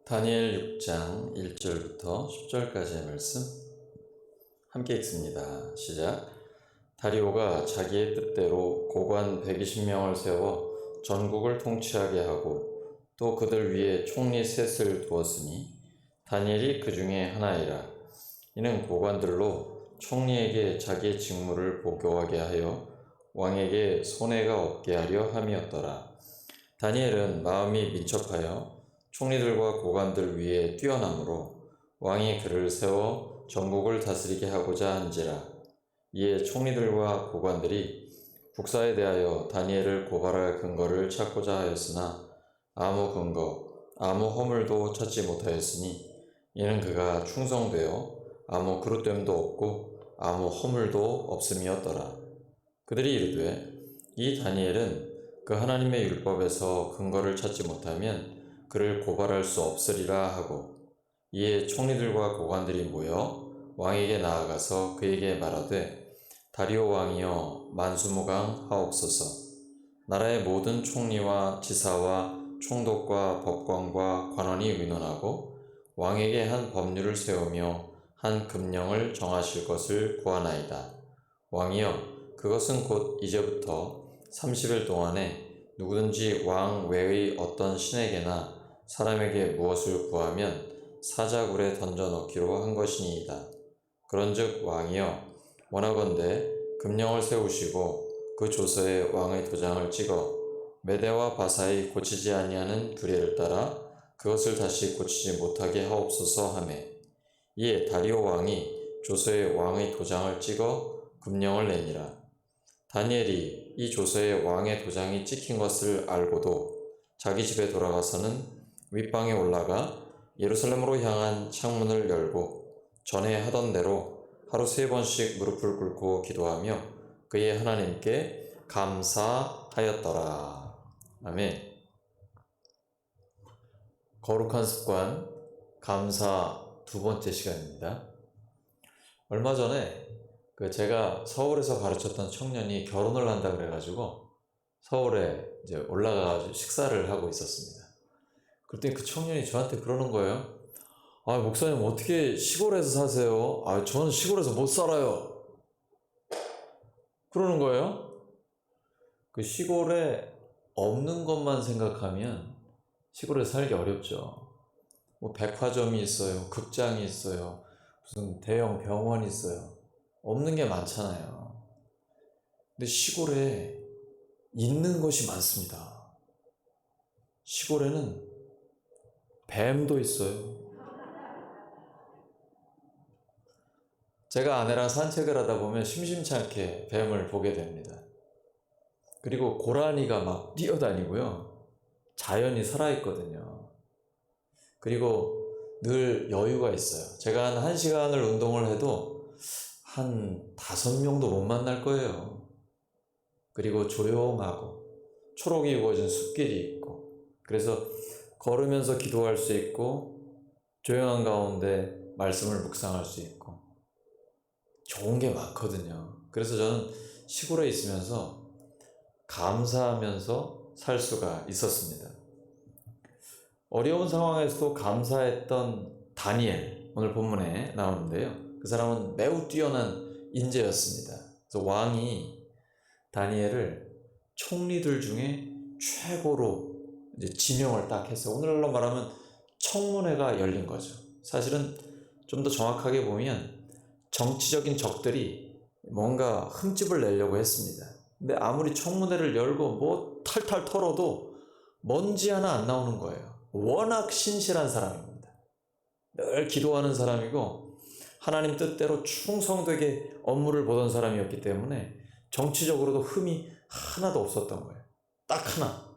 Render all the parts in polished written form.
다니엘 6장 1절부터 10절까지의 말씀 함께 읽습니다. 시작. 다리오가 자기의 뜻대로 고관 120명을 세워 전국을 통치하게 하고 또 그들 위에 총리 셋을 두었으니 다니엘이 그 중에 하나이라. 이는 고관들로 총리에게 자기의 직무를 보고하게 하여 왕에게 손해가 없게 하려 함이었더라. 다니엘은 마음이 민첩하여 총리들과 고관들 위에 뛰어나므로 왕이 그를 세워 전국을 다스리게 하고자 한지라. 이에 총리들과 고관들이 국사에 대하여 다니엘을 고발할 근거를 찾고자 하였으나 아무 근거, 아무 허물도 찾지 못하였으니 이는 그가 충성되어 아무 그릇됨도 없고 아무 허물도 없음이었더라. 그들이 이르되 이 다니엘은 그 하나님의 율법에서 근거를 찾지 못하면 그를 고발할 수 없으리라 하고, 이에 총리들과 고관들이 모여 왕에게 나아가서 그에게 말하되 다리오 왕이여 만수무강 하옵소서. 나라의 모든 총리와 지사와 총독과 법관과 관원이 의논하고 왕에게 한 법률을 세우며 한 금령을 정하실 것을 구하나이다. 왕이여 그것은 곧 이제부터 30일 동안에 누구든지 왕 외의 어떤 신에게나 사람에게 무엇을 구하면 사자굴에 던져 넣기로 한 것이니이다. 그런즉 왕이여 원하건대 금령을 세우시고 그 조서에 왕의 도장을 찍어 메대와 바사의 고치지 아니하는 규례를 따라 그것을 다시 고치지 못하게 하옵소서 하매, 이에 다리오 왕이 조서에 왕의 도장을 찍어 금령을 내니라. 다니엘이 이 조서에 왕의 도장이 찍힌 것을 알고도 자기 집에 돌아가서는 윗방에 올라가 예루살렘으로 향한 창문을 열고 전에 하던 대로 하루 3번씩 무릎을 꿇고 기도하며 그의 하나님께 감사하였더라. 아멘. 거룩한 습관, 감사 두 번째 시간입니다. 얼마 전에 제가 서울에서 가르쳤던 청년이 결혼을 한다 그래가지고 서울에 이제 올라가가지고 식사를 하고 있었습니다. 그랬더니 그 청년이 저한테 그러는 거예요. 아, 목사님 어떻게 시골에서 사세요? 아, 저는 시골에서 못 살아요. 그러는 거예요. 그 시골에 없는 것만 생각하면 시골에 살기 어렵죠. 뭐 백화점이 있어요. 극장이 있어요. 무슨 대형 병원이 있어요. 없는 게 많잖아요. 근데 시골에 있는 것이 많습니다. 시골에는 뱀도 있어요. 제가 아내랑 산책을 하다 보면 심심치 않게 뱀을 보게 됩니다. 그리고 고라니가 막 뛰어다니고요. 자연이 살아있거든요. 그리고 늘 여유가 있어요. 제가 한 1시간을 운동을 해도 한 5명도 못 만날 거예요. 그리고 조용하고 초록이 우거진 숲길이 있고, 그래서 걸으면서 기도할 수 있고 조용한 가운데 말씀을 묵상할 수 있고 좋은 게 많거든요. 그래서 저는 시골에 있으면서 감사하면서 살 수가 있었습니다. 어려운 상황에서도 감사했던 다니엘, 오늘 본문에 나오는데요. 그 사람은 매우 뛰어난 인재였습니다. 그래서 왕이 다니엘을 총리들 중에 최고로 이제 지명을 딱 했어요. 오늘날로 말하면 청문회가 열린 거죠. 사실은 좀 더 정확하게 보면 정치적인 적들이 뭔가 흠집을 내려고 했습니다. 근데 아무리 청문회를 열고 뭐 탈탈 털어도 먼지 하나 안 나오는 거예요. 워낙 신실한 사람입니다. 늘 기도하는 사람이고 하나님 뜻대로 충성되게 업무를 보던 사람이었기 때문에 정치적으로도 흠이 하나도 없었던 거예요. 딱 하나.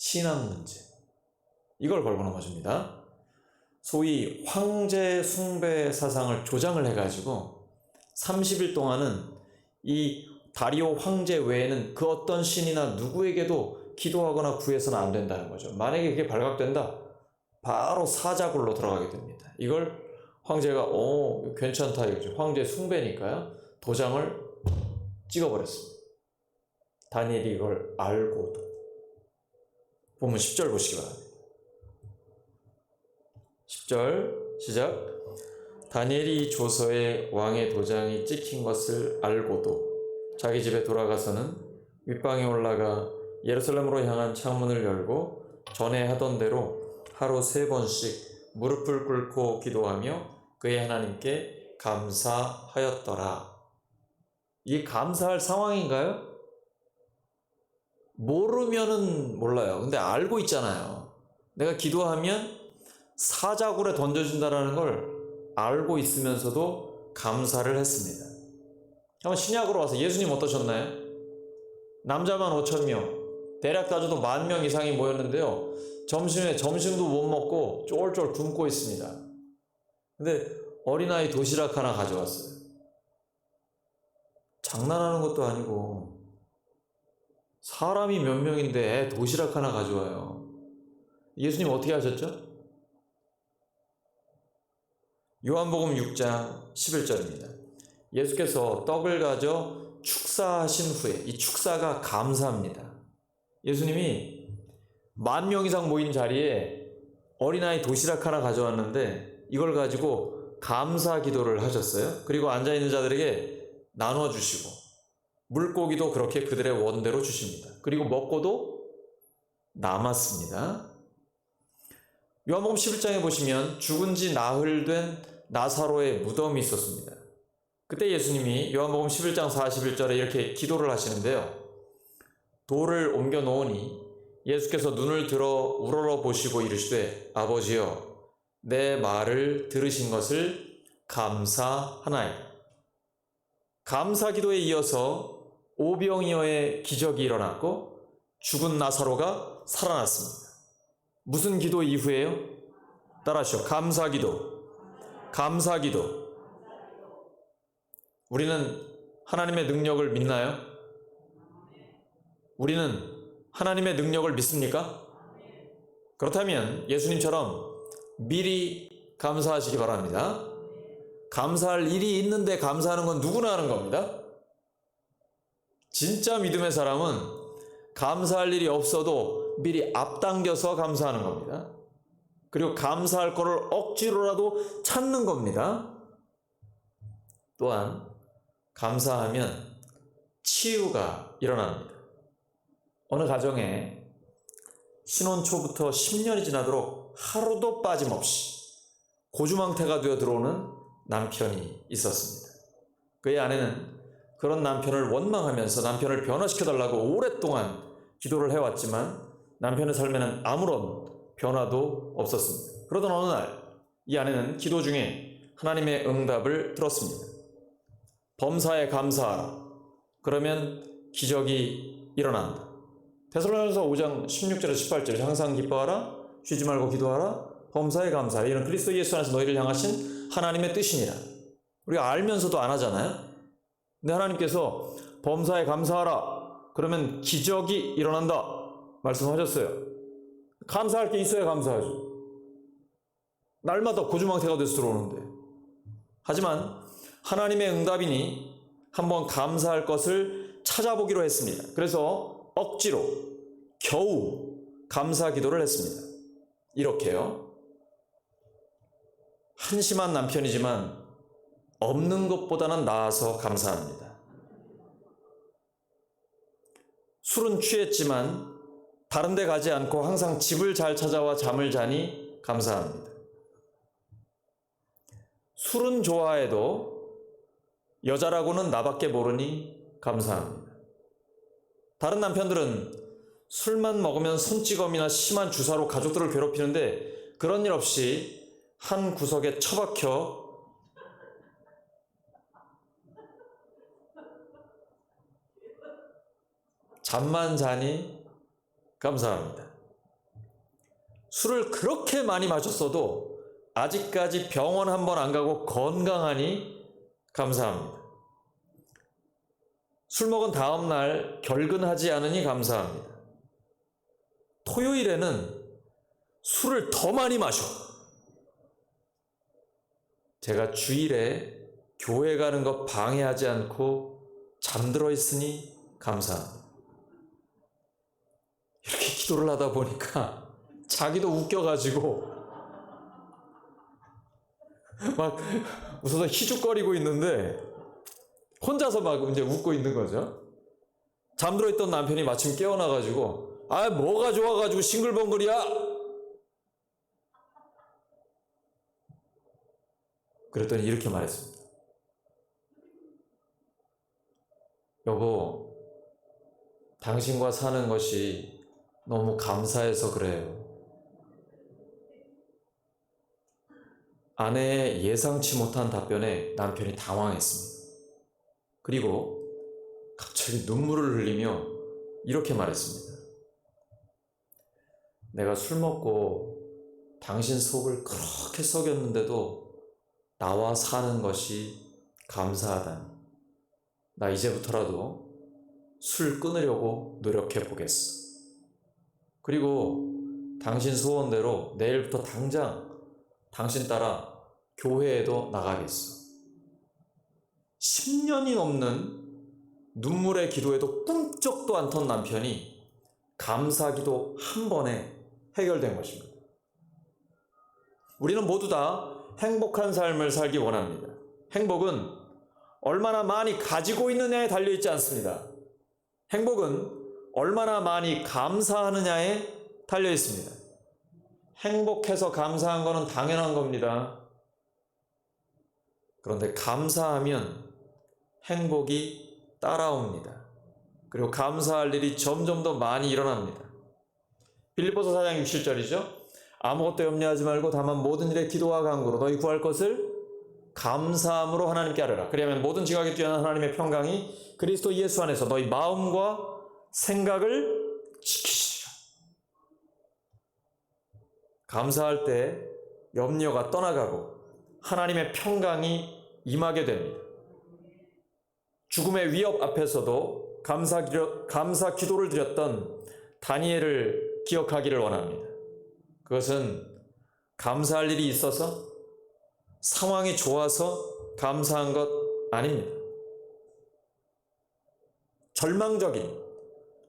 신앙 문제. 이걸 걸고 넘어집니다. 소위 황제 숭배 사상을 조장을 해가지고 30일 동안은 이 다리오 황제 외에는 그 어떤 신이나 누구에게도 기도하거나 구해서는 안 된다는 거죠. 만약에 그게 발각된다, 바로 사자굴로 들어가게 됩니다. 이걸 황제가 괜찮다 이거죠. 황제 숭배니까요. 도장을 찍어버렸습니다. 다니엘이 이걸 알고도. 본문 10절 보시기 바랍니다. 10절 시작. 다니엘이 이 조서에 왕의 도장이 찍힌 것을 알고도 자기 집에 돌아가서는 윗방에 올라가 예루살렘으로 향한 창문을 열고 전에 하던 대로 하루 3번씩 무릎을 꿇고 기도하며 그의 하나님께 감사하였더라. 이게 감사할 상황인가요? 모르면은 몰라요. 근데 알고 있잖아요. 내가 기도하면 사자굴에 던져준다는 걸 알고 있으면서도 감사를 했습니다. 한번 신약으로 와서 예수님 어떠셨나요? 남자만 5,000명, 대략 따져도 10,000명 이상이 모였는데요. 점심에 점심도 못 먹고 쫄쫄 굶고 있습니다. 근데 어린아이 도시락 하나 가져왔어요. 장난하는 것도 아니고 사람이 몇 명인데 애 도시락 하나 가져와요. 예수님 어떻게 하셨죠? 요한복음 6장 11절입니다. 예수께서 떡을 가져 축사하신 후에, 이 축사가 감사합니다. 예수님이 10,000명 이상 모인 자리에 어린아이 도시락 하나 가져왔는데 이걸 가지고 감사 기도를 하셨어요. 그리고 앉아있는 자들에게 나눠주시고 물고기도 그렇게 그들의 원대로 주십니다. 그리고 먹고도 남았습니다. 요한복음 11장에 보시면 죽은 지 나흘 된 나사로의 무덤이 있었습니다. 그때 예수님이 요한복음 11장 41절에 이렇게 기도를 하시는데요. 돌을 옮겨 놓으니 예수께서 눈을 들어 우러러 보시고 이르시되 아버지여 내 말을 들으신 것을 감사하나이다. 감사 기도에 이어서 오병이어의 기적이 일어났고 죽은 나사로가 살아났습니다. 무슨 기도 이후에요? 따라하시오. 감사 기도. 감사 기도. 우리는 하나님의 능력을 믿나요? 우리는 하나님의 능력을 믿습니까? 그렇다면 예수님처럼 미리 감사하시기 바랍니다. 감사할 일이 있는데 감사하는 건 누구나 하는 겁니다. 진짜 믿음의 사람은 감사할 일이 없어도 미리 앞당겨서 감사하는 겁니다. 그리고 감사할 거를 억지로라도 찾는 겁니다. 또한 감사하면 치유가 일어납니다. 어느 가정에 신혼 초부터 10년이 지나도록 하루도 빠짐없이 고주망태가 되어 들어오는 남편이 있었습니다. 그의 아내는 그런 남편을 원망하면서 남편을 변화시켜달라고 오랫동안 기도를 해왔지만 남편의 삶에는 아무런 변화도 없었습니다. 그러던 어느 날 이 아내는 기도 중에 하나님의 응답을 들었습니다. 범사에 감사하라. 그러면 기적이 일어난다. 데살로니가서 5장 16절에서 18절 항상 기뻐하라. 쉬지 말고 기도하라. 범사에 감사하라. 이런 그리스도 예수 안에서 너희를 향하신 하나님의 뜻이니라. 우리가 알면서도 안 하잖아요. 근데 하나님께서 범사에 감사하라. 그러면 기적이 일어난다. 말씀하셨어요. 감사할 게 있어야 감사하죠. 날마다 고주망태가 돼서 들어오는데. 하지만 하나님의 응답이니 한번 감사할 것을 찾아보기로 했습니다. 그래서 억지로 겨우 감사 기도를 했습니다. 이렇게요. 한심한 남편이지만 없는 것보다는 나아서 감사합니다. 술은 취했지만 다른 데 가지 않고 항상 집을 잘 찾아와 잠을 자니 감사합니다. 술은 좋아해도 여자라고는 나밖에 모르니 감사합니다. 다른 남편들은 술만 먹으면 손찌검이나 심한 주사로 가족들을 괴롭히는데 그런 일 없이 한 구석에 처박혀 잠만 자니 감사합니다. 술을 그렇게 많이 마셨어도 아직까지 병원 한 번 안 가고 건강하니 감사합니다. 술 먹은 다음 날 결근하지 않으니 감사합니다. 토요일에는 술을 더 많이 마셔. 제가 주일에 교회 가는 거 방해하지 않고 잠들어 있으니 감사합니다. 이렇게 기도를 하다 보니까 자기도 웃겨가지고 막 웃어서 희죽거리고 있는데 혼자서 막 이제 웃고 있는 거죠. 잠들어 있던 남편이 마침 깨어나가지고 아 뭐가 좋아가지고 싱글벙글이야? 그랬더니 이렇게 말했습니다. 여보, 당신과 사는 것이 너무 감사해서 그래요. 아내의 예상치 못한 답변에 남편이 당황했습니다. 그리고 갑자기 눈물을 흘리며 이렇게 말했습니다. 내가 술 먹고 당신 속을 그렇게 썩였는데도 나와 사는 것이 감사하다니. 나 이제부터라도 술 끊으려고 노력해 보겠어. 그리고 당신 소원대로 내일부터 당장 당신 따라 교회에도 나가겠어. 10년이 넘는 눈물의 기도에도 꿈쩍도 않던 남편이 감사기도 한 번에 해결된 것입니다. 우리는 모두 다 행복한 삶을 살기 원합니다. 행복은 얼마나 많이 가지고 있느냐에 달려있지 않습니다. 행복은 얼마나 많이 감사하느냐에 달려있습니다. 행복해서 감사한 것은 당연한 겁니다. 그런데 감사하면 행복이 따라옵니다. 그리고 감사할 일이 점점 더 많이 일어납니다. 빌립보서 4장 67절이죠. 아무것도 염려하지 말고 다만 모든 일에 기도와 간구로 너희 구할 것을 감사함으로 하나님께 아뢰라. 그리하면 모든 지각에 뛰어난 하나님의 평강이 그리스도 예수 안에서 너희 마음과 생각을 지키시리라. 감사할 때 염려가 떠나가고 하나님의 평강이 임하게 됩니다. 죽음의 위협 앞에서도 감사 기도를 드렸던 다니엘을 기억하기를 원합니다. 그것은 감사할 일이 있어서 상황이 좋아서 감사한 것 아닙니다. 절망적인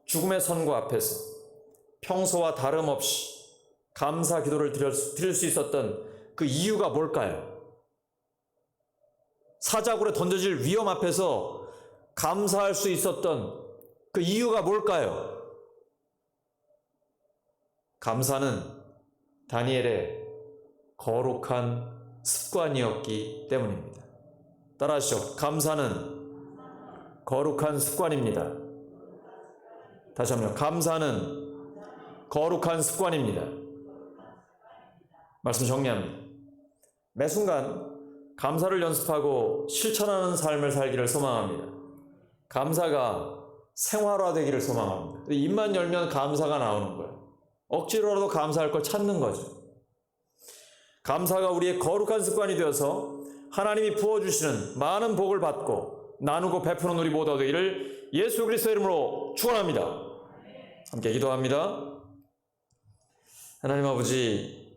죽음의 선고 앞에서 평소와 다름없이 감사 기도를 드릴 수 있었던 그 이유가 뭘까요? 사자굴에 던져질 위험 앞에서 감사할 수 있었던 그 이유가 뭘까요? 감사는 다니엘의 거룩한 습관이었기 때문입니다. 따라하시죠. 감사는 거룩한 습관입니다. 다시 한번 감사는 거룩한 습관입니다. 말씀 정리합니다. 매 순간 감사를 연습하고 실천하는 삶을 살기를 소망합니다. 감사가 생활화되기를 소망합니다. 입만 열면 감사가 나오는 거예요. 억지로라도 감사할 걸 찾는 거죠. 감사가 우리의 거룩한 습관이 되어서 하나님이 부어주시는 많은 복을 받고 나누고 베푸는 우리 모두가 되기를 예수 그리스도의 이름으로 축원합니다. 함께 기도합니다. 하나님 아버지,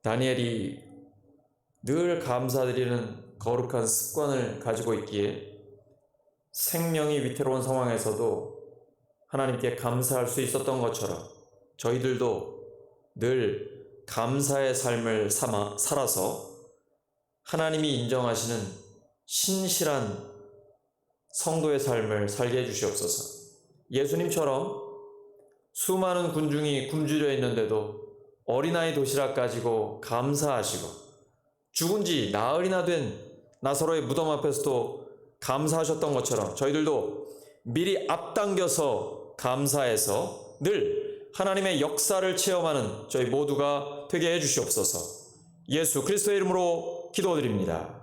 다니엘이 늘 감사드리는 거룩한 습관을 가지고 있기에 생명이 위태로운 상황에서도 하나님께 감사할 수 있었던 것처럼 저희들도 늘 감사의 삶을 살아서 하나님이 인정하시는 신실한 성도의 삶을 살게 해주시옵소서. 예수님처럼 수많은 군중이 굶주려 있는데도 어린아이 도시락 가지고 감사하시고 죽은 지 나흘이나 된 나사로의 무덤 앞에서도 감사하셨던 것처럼 저희들도 미리 앞당겨서 감사해서 늘 하나님의 역사를 체험하는 저희 모두가 되게 해주시옵소서. 예수 그리스도의 이름으로 기도드립니다.